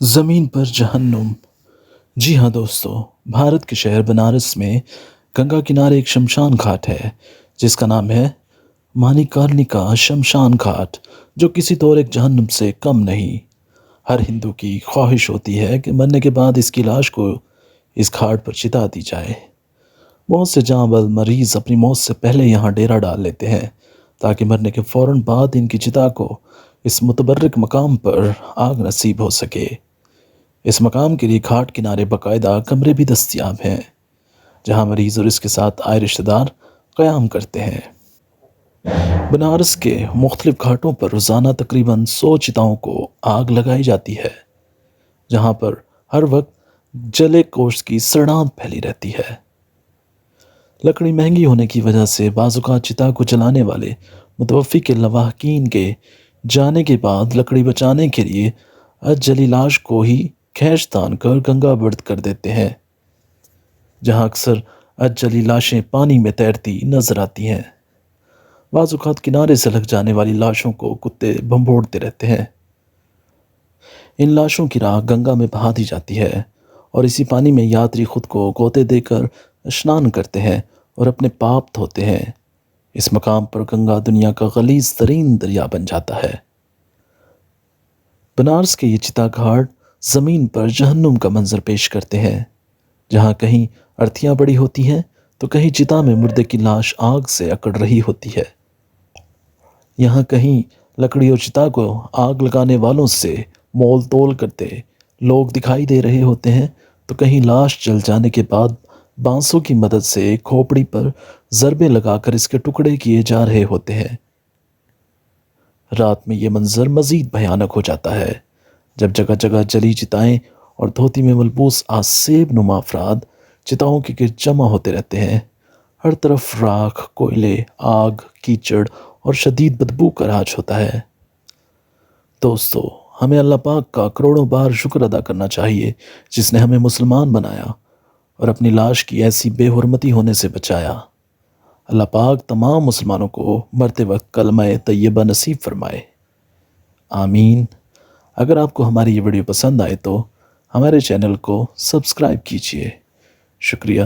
زمین پر جہنم۔ جی ہاں دوستو، بھارت کے شہر بنارس میں گنگا کنارے ایک شمشان گھاٹ ہے جس کا نام ہے مانیکارنیکا شمشان گھاٹ، جو کسی طور ایک جہنم سے کم نہیں۔ ہر ہندو کی خواہش ہوتی ہے کہ مرنے کے بعد اس کی لاش کو اس گھاٹ پر چتا دی جائے۔ بہت سے جاں بل مریض اپنی موت سے پہلے یہاں ڈیرا ڈال لیتے ہیں تاکہ مرنے کے فوراً بعد ان کی چتا کو اس متبرک مقام پر آگ نصیب ہو سکے۔ اس مقام کے لیے گھاٹ کنارے باقاعدہ کمرے بھی دستیاب ہیں جہاں مریض اور اس کے ساتھ آئے رشتہ دار قیام کرتے ہیں۔ بنارس کے مختلف گھاٹوں پر روزانہ تقریباً 100 چتاؤں کو آگ لگائی جاتی ہے، جہاں پر ہر وقت جلے گوشت کی سڑانت پھیلی رہتی ہے۔ لکڑی مہنگی ہونے کی وجہ سے بعض اوقات چتا کو جلانے والے متوفی کے لواحقین کے جانے کے بعد لکڑی بچانے کے لیے جلی لاش کو ہی کھینچ تان کر گنگا برد کر دیتے ہیں، جہاں اکثر جلی لاشیں پانی میں تیرتی نظر آتی ہیں۔ بعض اوقات کنارے سے لگ جانے والی لاشوں کو کتے بھنبوڑتے رہتے ہیں۔ ان لاشوں کی راکھ گنگا میں بہا دی جاتی ہے اور اسی پانی میں یاتری خود کو غوطے دے کر اشنان کرتے ہیں اور اپنے پاپ دھوتے ہیں۔ اس مقام پر گنگا دنیا کا غلیظ ترین دریا بن جاتا ہے۔ بنارس کے یہ چتا گھاٹ زمین پر جہنم کا منظر پیش کرتے ہیں، جہاں کہیں ارتھیاں بڑی ہوتی ہیں تو کہیں چتا میں مردے کی لاش آگ سے اکڑ رہی ہوتی ہے۔ یہاں کہیں لکڑی اور چتا کو آگ لگانے والوں سے مول تول کرتے لوگ دکھائی دے رہے ہوتے ہیں تو کہیں لاش جل جانے کے بعد بانسوں کی مدد سے کھوپڑی پر ضربیں لگا کر اس کے ٹکڑے کیے جا رہے ہوتے ہیں۔ رات میں یہ منظر مزید بھیانک ہو جاتا ہے جب جگہ جگہ جلی چتائیں اور دھوتی میں ملبوس آسیب نما افراد چتاؤں کے گرد جمع ہوتے رہتے ہیں۔ ہر طرف راکھ، کوئلے، آگ، کیچڑ اور شدید بدبو کا راج ہوتا ہے۔ دوستو، ہمیں اللہ پاک کا کروڑوں بار شکر ادا کرنا چاہیے جس نے ہمیں مسلمان بنایا اور اپنی لاش کی ایسی بے حرمتی ہونے سے بچایا۔ اللہ پاک تمام مسلمانوں کو مرتے وقت کلمہ طیبہ نصیب فرمائے، آمین۔ اگر آپ کو ہماری یہ ویڈیو پسند آئے تو ہمارے چینل کو سبسکرائب کیجیے۔ شکریہ۔